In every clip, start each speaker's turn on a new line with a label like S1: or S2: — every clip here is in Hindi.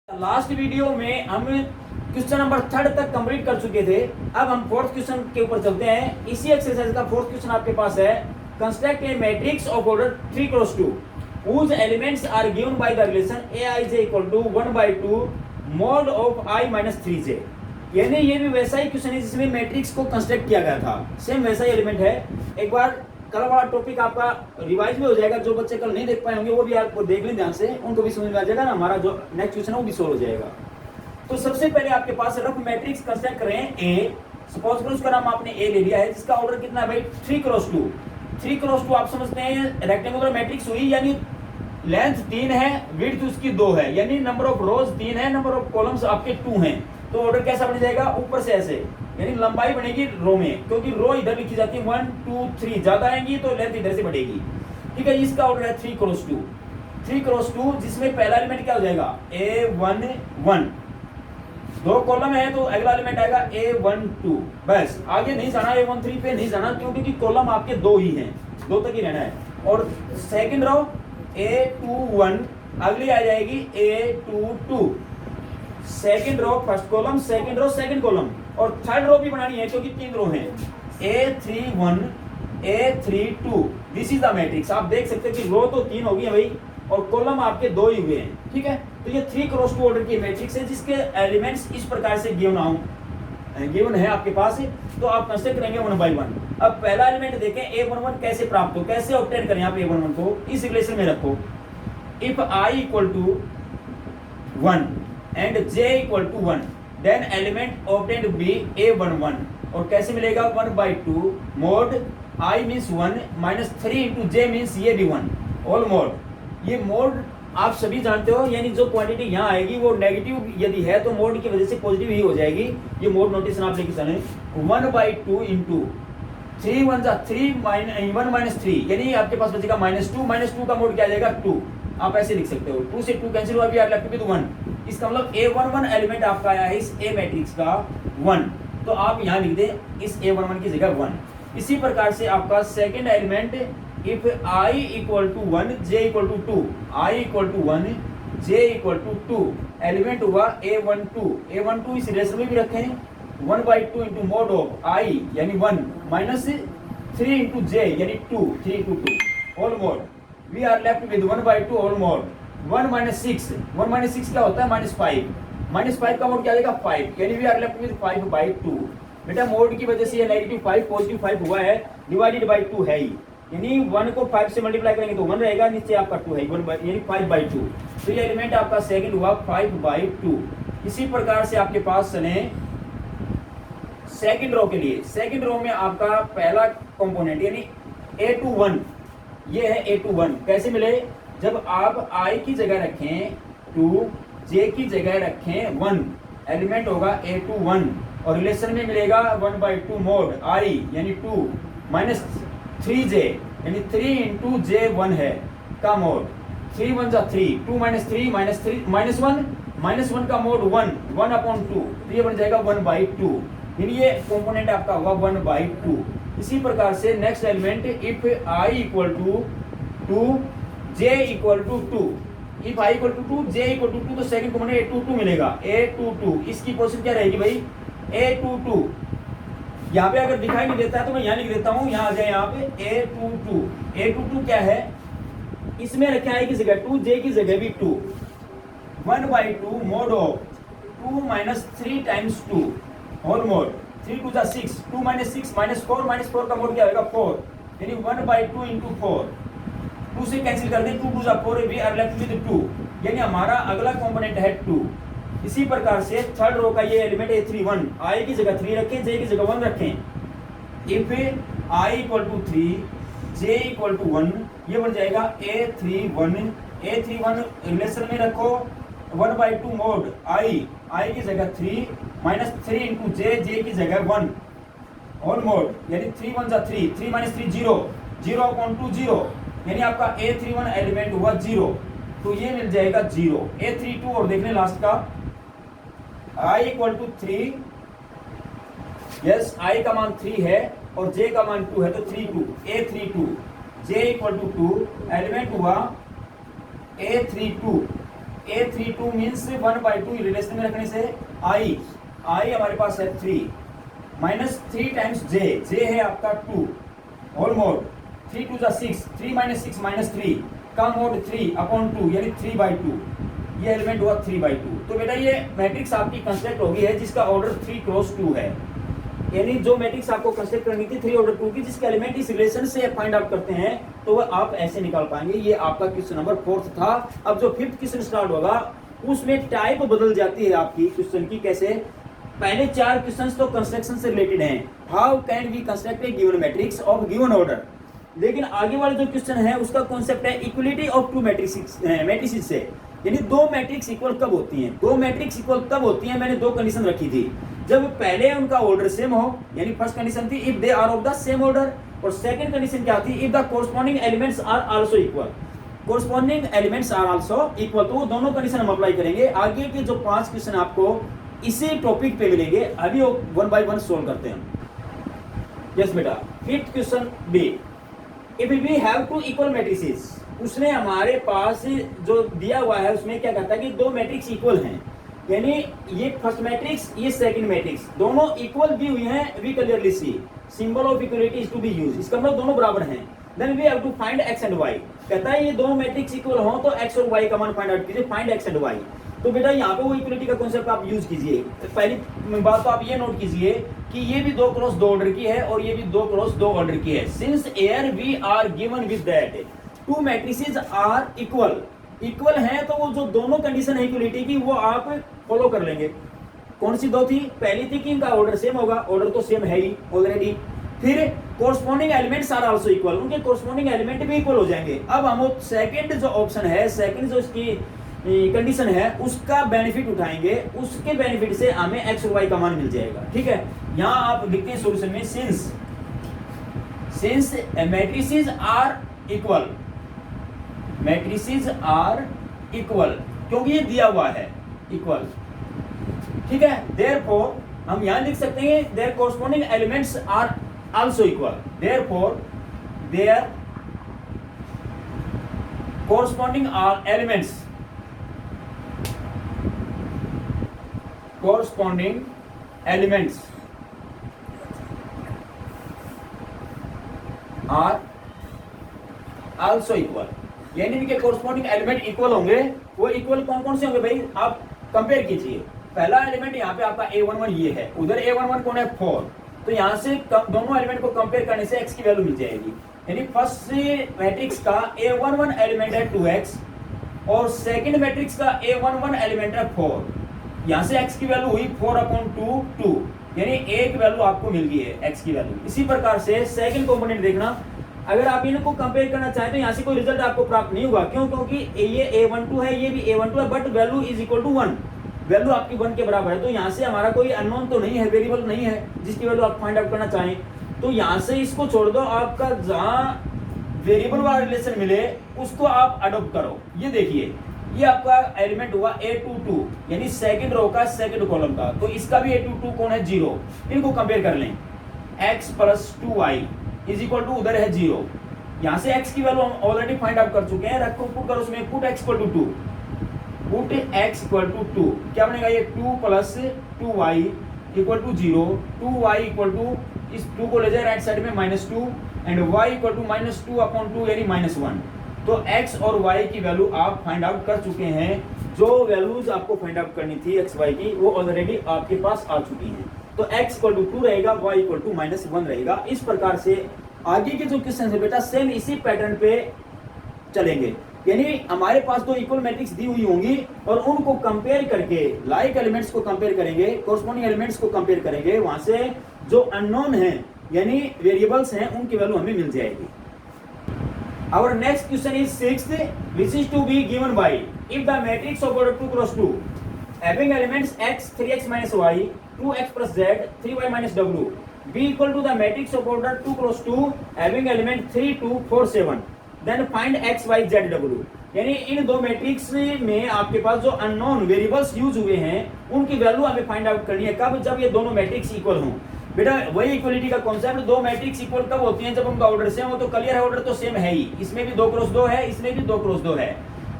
S1: लास्ट वीडियो में हम क्वेश्चन नंबर 3 तक कंप्लीट कर चुके थे। अब हम फोर्थ क्वेश्चन के ऊपर चलते हैं। इसी एक्सरसाइज का फोर्थ क्वेश्चन आपके पास है। Construct A matrix of order 3x2 whose elements are given by the relation aij equal to 1/2 mod of I minus 3j। यानी ये भी वैसा ही क्वेश्चन है जिसमें मैट्रिक्स को कंस्ट्रक्ट किया गया था। सेम वैसा ही एलिमेंट है। एक बार कल वाला टॉपिक आपका रिवाइज भी हो जाएगा। जो बच्चे कल नहीं देख पाए होंगे वो भी आपको देख लें ध्यान से, उनको भी समझ में आ जाएगा ना। हमारा जो नेक्स्ट क्वेश्चन है वो भी सोल्व हो जाएगा। तो सबसे पहले आपके पास रफ मैट्रिक्स कंस्ट्रक्ट करें ए। सपोज करो उसका नाम आपने ए ले लिया है, जिसका ऑर्डर कितना है भाई 3x2। 3x2 आप समझते हैं रेक्टेंगुलर मैट्रिक्स हुई, यानी लेंथ 3 है, विड्थ उसकी 2 है, यानी नंबर ऑफ रोज 3 है, नंबर ऑफ कॉलम्स आपके 2 हैं। तो ऑर्डर कैसा बन जाएगा, ऊपर से ऐसे, यानी लंबाई बनेगी रो में, क्योंकि रो इधर लिखी जाती है 1 2 3, ज्यादा आएंगी तो लेंथ इधर से बढ़ेगी। ठीक है, इसका ऑर्डर है 3x2। 3x2 जिसमें पहला एलिमेंट क्या हो जाएगा a1 1, 2 कॉलम है तो अगला एलिमेंट आएगा a1 2। बस आगे नहीं जाना, a1 3 पे नहीं जाना, क्योंकि कॉलम आपके 2 ही हैं, 2 तक ही रहना है। और सेकंड रो a2 1, अगली आ जाएगी a2 2। Second row first column, second row second column, और थर्ड रो भी बनानी है क्योंकि 3 रो हैं। a3 1 a3 2। This is the matrix. आप देख सकते हैं कि रो तो 3 हो गई है भाई, और कॉलम आपके 2 ही हुए हैं। ठीक है, तो ये 3x2 ऑर्डर की मैट्रिक्स है, जिसके एलिमेंट्स इस प्रकार से गिवन है आपके पास। तो आप कंस्ट्रक्ट करेंगे 1 by 1। अब पहला एलिमेंट देखें a11 कैसे प्राप्त हो, कैसे ऑब्टेन करें आप a11 को, इस रिलेशन में रखो। If I equal to 1 and j equal to 1 then element obtained be a11। और कैसे मिलेगा 1/2 mod I means 1 minus 3 into j means ये भी 1 ऑल मोड। ये मोड आप सभी जानते हो, यानी जो क्वांटिटी यहाँ आएगी वो नेगेटिव यदि है तो मोड की वजह से पॉजिटिव ही हो जाएगी। ये मोड नोटेशन आप लेके चलें। 1/2 इंटू 3 1 जा 3 1 माइनस 3, यानी आपके पास बचेगा -2। -2 का मोड क्या आ जाएगा 2। आप ऐसे लिख सकते हो, 2 से 2 कैंसिल हुआ, भी आर लेफ्ट विद 1। इसका मतलब a11 एलिमेंट आपका आया है इस a मैट्रिक्स का 1, तो आप यहाँ लिख दें इस a11 की जगह 1। इसी प्रकार से आपका second element if I equal to 1 j equal to 2, I equal to 1 j equal to 2, element हुआ a12 इस रिलेशन में भी रखें 1/2 इंटू मोड ऑफ I यानी 1 माइनस 3 इंटू j यानी 2, 3 into 2 whole mod. We are left with 1/2 whole mod. 1 minus 6, 1 minus 6 क्या होता है -5, -5 का मोड क्या आएगा 5, यानी वी आर लेफ्ट विद 5/2। बेटा मोड की वजह से ये नेगेटिव 5 पॉजिटिव 5 हुआ है, डिवाइडेड बाई 2 है ही, यानी 1 को 5 से मल्टीप्लाई करेंगे तो 1 रहेगा, नीचे आपका 2 है, 1 यानी 5/2। तो ये एलिमेंट आपका सेकंड हुआ 5/2। इसी प्रकार से आपके पास चले सेकंड रो के लिए। सेकंड रो में आपका पहला कंपोनेंट यानी a21, ये है a21। कैसे मिले, जब आप I की जगह रखें 2, j की जगह रखें 1, एलिमेंट होगा a21 और रिलेशन में मिलेगा 1/2 मोड I यानी 2 माइनस 3j यानी 3 इंटू j 1 है का मोड। 3 1 जा 3, 2 माइनस 3 माइनस 1 का मोड 1/2, तो ये बन जाएगा 1/2, यानी ये कंपोनेंट आपका हुआ 1/2। इसी प्रकार से next element if I equal to 2 j equal to 2, if I equal to 2 j equal to 2, तो सेकंड कंपोनेंट a22 मिलेगा। a22 इसकी पोजीशन क्या रहेगी भाई a22। यहाँ पे अगर दिखाई नहीं देता है तो मैं यहाँ लिख देता हूँ, यहाँ आ जाए यहाँ पे a22 क्या है, इसमें रखे I की जगह 2, j की जगह भी 2, 1/2 mod of 2 minus 3 times 2 whole mod. 3 2 जा 6, 2 माइनस 6 -4 का मोड क्या होगा 4, यानी 1/2 इंटू 4। 2 से कैंसिल कर दें, 2 2 जा 4, वी आर लेफ्ट विद 2, यानी हमारा अगला कंपोनेंट है 2। इसी प्रकार से थर्ड रो का ये एलिमेंट a31, I की जगह 3 रखें, j की जगह 1 रखें। If I equal to 3 j equal to 1, ये बन जाएगा a31 रिलेशन में रखो 1/2 मोड I की जगह 3 माइनस 3 इंटू j की जगह 1 होल मोड, यानी 3 1 जा 3, 3 माइनस 3 0, 0/2 0, यानी आपका a31 एलिमेंट हुआ 0, तो ये मिल जाएगा 0। a32 और देखने लास्ट का I equal to 3, yes I का मान 3 है और j का मान 2 है, तो 32 j इक्वल टू 2, एलिमेंट हुआ a32 A32 मीन्स 1/2 रिलेशन में रखने से I हमारे पास है 3 माइनस 3 टाइम्स J है आपका 2 होल मोड 3 2 6 3 माइनस 6 माइनस 3 का मोड 3/2 यानी 3/2 ये एलिमेंट हुआ 3/2। तो बेटा ये मैट्रिक्स आपकी कंस्ट्रक्ट होगी है जिसका ऑर्डर 3 क्रॉस 2 है, यानी जो मैट्रिक्स आपको कंस्ट्रक्ट करनी थी 3 ऑर्डर 2 की जिसके एलिमेंट इस रिलेशन से फाइंड आउट करते हैं तो वह आप ऐसे निकाल पाएंगे। ये आपका क्वेश्चन नंबर 4 था। अब जो 5th क्वेश्चन स्टार्ट होगा उसमें टाइप बदल जाती है आपकी क्वेश्चन की। कैसे? पहले 4 क्वेश्चंस तो कंस्ट्रक्शन से रिलेटेड हैं, how can we construct a given matrix of given order. लेकिन आगे वाला जो क्वेश्चन है उसका कॉन्सेप्ट है इक्वलिटी ऑफ 2 मैट्रिक्स से, यानी 2 मैट्रिक्स इक्वल कब होती हैं। 2 मैट्रिक्स इक्वल तब होती हैं, मैंने 2 कंडीशन रखी थी, जब पहले उनका ऑर्डर सेम हो, यानी फर्स्ट कंडीशन थी if they are of the same order, और सेकंड कंडीशन क्या थी if the corresponding elements are also equal. Corresponding elements are also equal, तो वो दोनों कंडीशन हम अप्लाई करेंगे। आगे के जो 5 क्वेश्चन आपको इसी टॉपिक पे मिलेंगे, अभी वो 1 बाय 1 सोल्व करते हैं। यस बेटा, 5th question B, if we have 2 equal matrices, उसने हमारे पास जो दिया हुआ है उसमें क्या कहता है कि 2 मैट्रिक्स इक्वल हैं, यानी ये फर्स्ट मैट्रिक्स ये सेकंड मैट्रिक्स दोनों इक्वल दी हुई हैं। We clearly see symbol of equality is to be used, इसका मतलब दोनों बराबर हैं। Then we have to find x and y, कहता है ये दोनों मैट्रिक्स इक्वल हो तो x और y का मान फाइंड आउट कीजिए, फाइंड x एंड y। तो बेटा यहाँ पे वो इक्वलिटी का कॉन्सेप्ट आप यूज कीजिए। पहली बात तो आप ये नोट कीजिए कि ये भी 2 क्रॉस 2 ऑर्डर की है और ये भी 2 क्रॉस 2 ऑर्डर की है। Since here we are given with that 2 matrices are equal हैं, तो वो जो दोनों कंडीशन है इक्वलिटी की वो आप फॉलो कर लेंगे। कौन सी 2 थी? पहली थी कि इनका ऑर्डर सेम होगा, ऑर्डर तो सेम है ही ऑलरेडी। फिर corresponding elements are also equal, उनके कोरस्पॉन्डिंग एलिमेंट भी इक्वल हो जाएंगे। अब हम सेकंड जो ऑप्शन है, सेकंड जो इसकी कंडीशन है उसका बेनिफिट उठाएंगे, उसके बेनिफिट से हमें x और y का मान मिल जाएगा। ठीक है, यहाँ आप लिखते हैं सॉल्यूशन में सिंस मैट्रिसेस आर इक्वल, क्योंकि ये दिया हुआ है इक्वल। ठीक है, देयरफॉर हम यहां लिख सकते हैं their corresponding elements are also equal, therefore their corresponding elements are also equal, यानी इनके कोरस्पॉन्डिंग एलिमेंट इक्वल होंगे। वो इक्वल कौन कौन से होंगे भाई, आप कंपेयर कीजिए। पहला एलिमेंट यहाँ पे आपका A11 ये है, उधर A11 कौन है 4, तो यहाँ से दोनों एलिमेंट को कंपेयर करने से x की वैल्यू मिल जाएगी। यानी फर्स्ट मैट्रिक्स का A11 एलिमेंट है 2x और सेकंड मैट्रिक्स का A11 एलिमेंट है 4। यहाँ से x की वैल्यू हुई 4/2, यानी एक वैल्यू आपको मिल गई है x की वैल्यू। इसी प्रकार से सेकंड कंपोनेंट देखना, अगर आप इनको कंपेयर करना चाहें तो यहाँ से कोई रिजल्ट आपको प्राप्त नहीं होगा। क्यों? क्योंकि ये A12 है, ये भी A12 है, but value is equal to 1, value आपकी 1 के बराबर है। तो यहाँ से हमारा कोई अननोन तो नहीं है, वेरिएबल नहीं है जिसकी वैल्यू आप फाइंड आउट करना चाहें। तो यहाँ से इसको छोड़ दो, आपका जहाँ वेरिएबल वाला रिलेशन मिले उसको आप अडोप्ट करो। ये देखिए, ये आपका एलिमेंट हुआ A22, यानी सेकंड रो का सेकंड कॉलम का, तो इसका भी A22 कौन है 0। इनको कंपेयर कर लें, x + 2y is equal to उधर है 0। यहाँ से x की वैल्यू हम ऑलरेडी फाइंड आउट कर चुके हैं, रखो पुट करो उसमें, पुट x = 2, पुट x = 2, क्या बनेगा ये 2 + 2y = 0, 2y = इस 2 को ले जाए राइट साइड में -2 एंड y = -2/2 यानी -1। तो x और y की वैल्यू आप फाइंड आउट कर चुके हैं। जो वैल्यूज आपको फाइंड आउट करनी थी x y की वो ऑलरेडी आपके पास आ चुकी हैं। तो x = 2 रहेगा, y = -1 रहेगा। इस प्रकार से आगे के जो क्वेश्चन है बेटा सेम इसी पैटर्न पे चलेंगे, यानी हमारे पास 2 इक्वल मैट्रिक्स दी हुई होंगी और उनको कंपेयर करके लाइक एलिमेंट्स को कंपेयर करेंगे, कोरस्पॉन्डिंग एलिमेंट्स को कंपेयर करेंगे, वहां से जो अननोन है यानी वेरिएबल्स हैं उनकी वैल्यू हमें मिल जाएगी। Our next question is 6th, which is to be given by if the matrix of order 2 × 2 having elements x 3x - y 2x + z 3y - w be equal to the matrix of order 2 × 2 having element 3 2 4 7 then find x y z w। यानी इन दो मैट्रिक्स में आपके पास जो अननोन वेरिएबल्स यूज हुए हैं उनकी वैल्यू हमें फाइंड आउट करनी है। कब? जब ये दोनों मैट्रिक्स इक्वल हों। बेटा वही इक्वलिटी का कॉन्सेप्ट, 2 मैट्रिक्स इक्वल कब होती हैं? जब उनका ऑर्डर सेम हो। तो क्लियर है, ऑर्डर तो सेम है ही, इसमें भी 2 × 2 है, इसमें भी 2 × 2 है।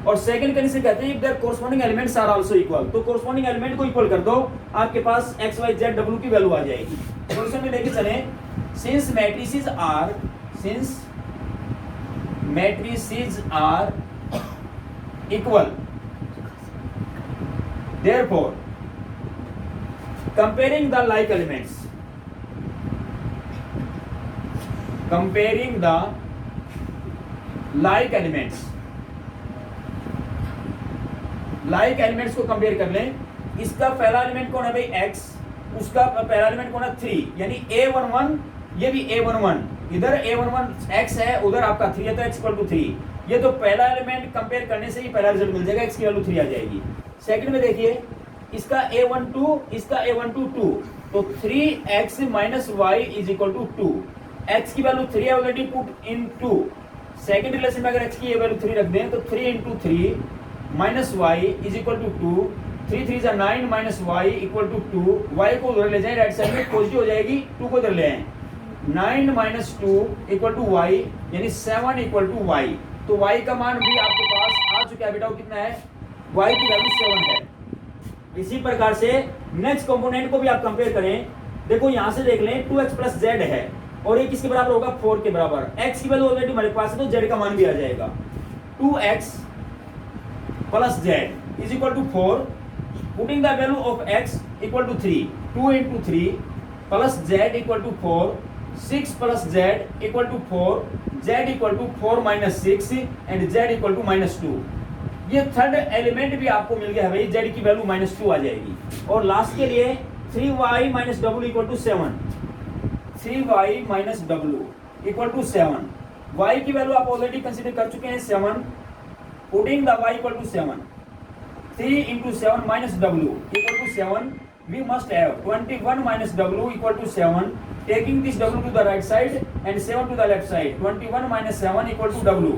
S1: और सेकंड कंडीशन कहते हैं if their corresponding elements are also equal, तो कोरस्पॉन्डिंग एलिमेंट को इक्वल कर दो, आपके पास x y z w की वैल्यू आ जाएगी। सॉल्यूशन में लेके चलें, since matrices are equal, therefore comparing the like elements को कंपेयर कर लें। इसका पहला एलिमेंट कौन है भाई x, उसका पहला एलिमेंट कौन है 3, यानी a11, ये भी a11, इधर a11 x है, उधर आपका 3 है, तो x इक्वल टू 3। ये तो पहला एलिमेंट कंपेयर करने से ही पहला रिजल्ट मिल जाएगा, x की वैल्यू 3 आ जाएगी। सेकंड में देखिए, इसका a12, इसका a12 2, तो 3x minus y is equal to 2। x की वैल्यू 3 है already, put in 2। Second relation में अगर x की वैल्यू 3 रख दें तो 3 into 3 minus y is equal to 2, 3 3 9 minus y equal to 2। y को उधर ले जाएं, राइट साइड में पॉजिटिव हो जाएगी, 2 को उधर ले आए, 9 माइनस 2 इक्वल टू y, यानी 7 इक्वल टू y। तो y का मान भी आपके पास आ चुका है बेटा, कितना है, y की वैल्यू 7 है। इसी प्रकार से नेक्स्ट कंपोनेंट को भी आप कंपेयर करें, देखो यहां से देख लें 2x प्लस z है और ये किसके बराबर होगा, 4 के बराबर। x की वैल्यू ऑलरेडी हमारे पास है, तो z का मान भी आ जाएगा। 2x plus z is equal to 4, putting the value of x equal to 3, 2 into 3 plus z equal to 4, 6 plus z equal to 4, z equal to 4 minus 6 and z equal to minus 2। ये थर्ड एलिमेंट भी आपको मिल गया है भाई, z की वैल्यू माइनस 2 आ जाएगी। और लास्ट के लिए 3y minus w equal to 7, 3y minus w equal to 7। y की वैल्यू आप ऑलरेडी कंसीडर कर चुके हैं 7, putting the y equal to 7, 3 into 7 minus w equal to 7। We must have 21 minus w equal to 7, taking this w to the right side and 7 to the left side, 21 minus 7 equal to w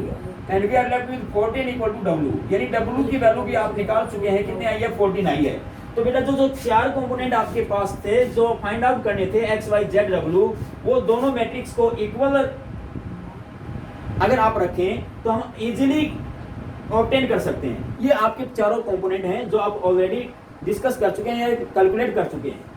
S1: and we are left with 14 equal to w, यानी w की वैल्यू भी आप निकाल चुके हैं, कितने आई है, 14 आई है। तो बेटा जो चार कंपोनेंट आपके पास थे जो फाइंड आउट करने थे x y z w, वो दोनों मैट्रिक्स को इक्वल अगर आप रखें तो हम इजीली ऑब्टेन कर सकते हैं। ये आपके चारों कंपोनेंट हैं जो आप ऑलरेडी डिस्कस कर चुके हैं या कैलकुलेट कर चुके हैं।